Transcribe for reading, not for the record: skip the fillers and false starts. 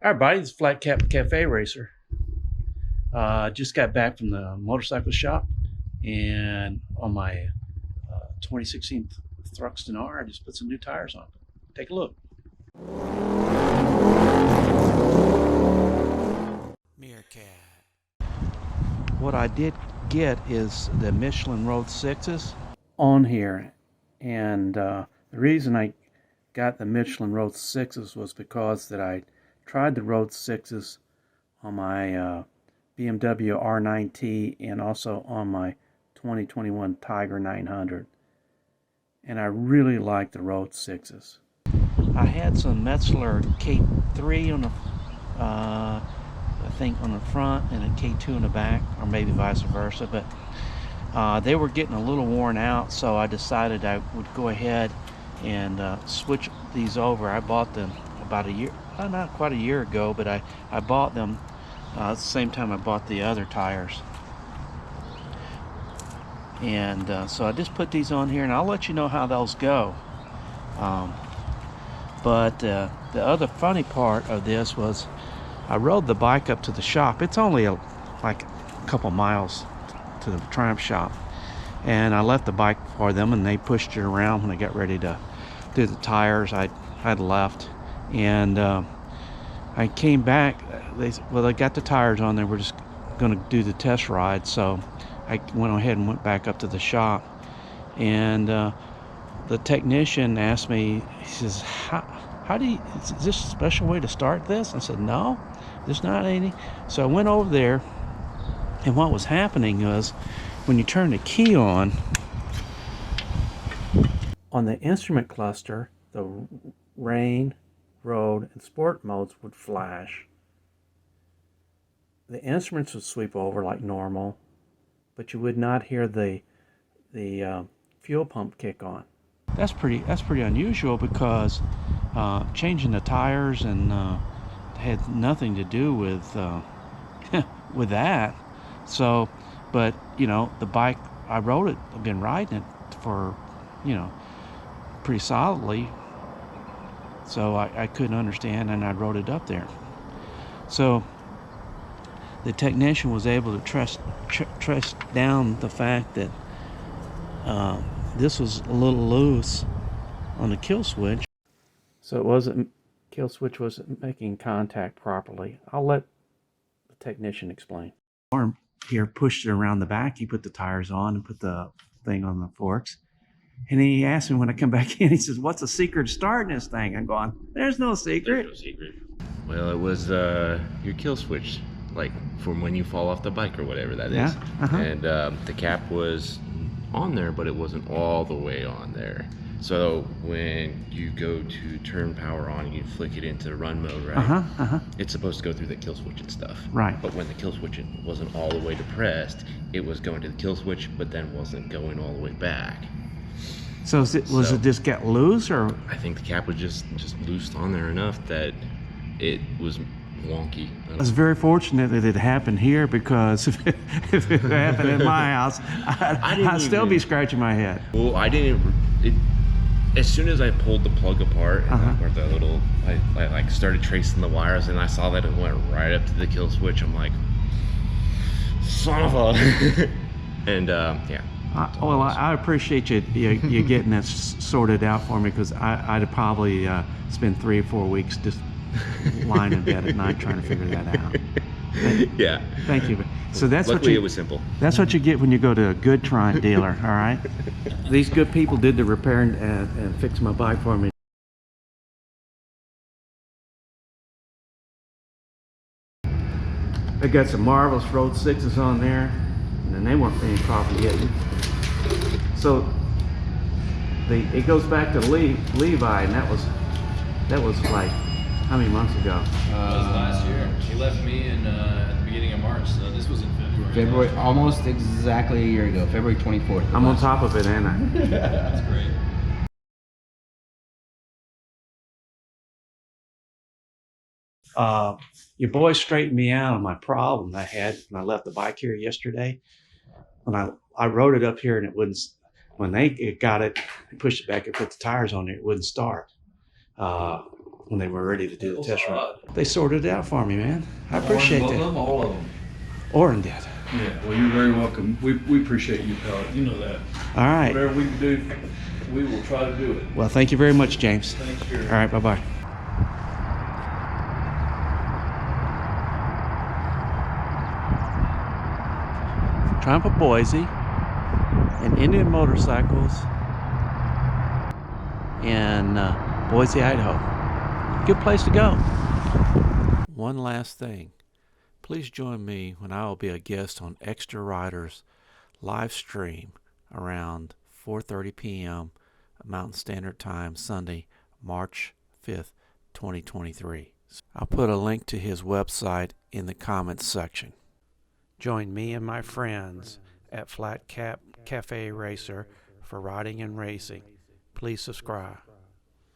All right, buddy, it's Flat Cap Cafe Racer. Just got back from the motorcycle shop, and on my 2016 Thruxton R, I just put some new tires on. Take a look. Meerkat. What I did get is the Michelin Road 6s on here, and the reason I got the Michelin Road 6s was because that I tried the Road 6s on my BMW R9T and also on my 2021 Tiger 900, and I really like the Road 6s. I had some Metzler K3 on the I think on the front and a K2 in the back, or maybe vice versa, but they were getting a little worn out, so I decided I would go ahead and switch these over. I bought them about a year, not quite a year ago, but I bought them at the same time I bought the other tires. And so I just put these on here, and I'll let you know how those go. But the other funny part of this was I rode the bike up to the shop. It's only like a couple miles to the Triumph shop, and I left the bike for them, and they pushed it around when they got ready to do the tires. I'd left, and I came back. They got the tires on. They were just going to do the test ride, so I went ahead and went back up to the shop, and the technician asked me, he says, how do you, is this a special way to start this? I said, no, there's not any. So I went over there, and what was happening was when you turn the key on the instrument cluster, the rain, road, and sport modes would flash. The instruments would sweep over like normal, but you would not hear the fuel pump kick on. That's pretty unusual, because changing the tires and had nothing to do with with that. So, but you know, the bike, I rode it. I've been riding it for, you know, pretty solidly. So I couldn't understand, and I rode it up there. So the technician was able to trace down the fact that this was a little loose on the kill switch. So kill switch wasn't making contact properly. I'll let the technician explain. Arm here pushed it around the back. He put the tires on and put the thing on the forks. And he asked me when I come back in, he says, what's the secret to starting this thing? I'm going, there's no secret. There's no secret. Well, it was your kill switch, like from when you fall off the bike or whatever that is. And the cap was on there, but it wasn't all the way on there. So when you go to turn power on, you flick it into run mode, right? It's supposed to go through the kill switch and stuff. Right. But when the kill switch wasn't all the way depressed, it was going to the kill switch, but then wasn't going all the way back. So was it just get loose, or? I think the cap was just loosed on there enough that it was wonky. I was very fortunate that it happened here, because if it happened in my house, I'd still be scratching my head. Well, I didn't. As soon as I pulled the plug apart, and or the little, I like started tracing the wires, and I saw that it went right up to the kill switch. I'm like, son of a. And yeah. Well, I appreciate you getting that sorted out for me, because I'd probably spend 3 or 4 weeks just lying in bed at night trying to figure that out. Yeah. Thank you. So that's luckily it was simple. That's what you get when you go to a good Triumph dealer. All right. These good people did the repair and fixed my bike for me. I got some marvelous Road 6s on there, and they weren't being properly yet. So it goes back to Levi, and that was like how many months ago? That was last year. He left me in at the beginning of March, so this was in February. February, almost exactly a year ago, February 24th. I'm on top of it, ain't I? That's great. Your boy straightened me out on my problem I had when I left the bike here yesterday. When I rode it up here, and it wouldn't. When they got it, pushed it back and put the tires on it, it wouldn't start. when they were ready to do the test run. They sorted it out for me, man. I appreciate that. All of them. Oren did. Yeah, well, you're very welcome. We appreciate you, pal. You know that. All right. Whatever we can do, we will try to do it. Well, thank you very much, James. Thanks, Jerry. All right, bye-bye. Triumph of Boise and Indian Motorcycles in Boise, Idaho. Good place to go. One last thing. Please join me when I will be a guest on Extra Riders live stream around 4:30 p.m. Mountain Standard Time, Sunday, March 5th, 2023. I'll put a link to his website in the comments section. Join me and my friends at Flat Cap Cafe Racer for riding and racing. Please subscribe.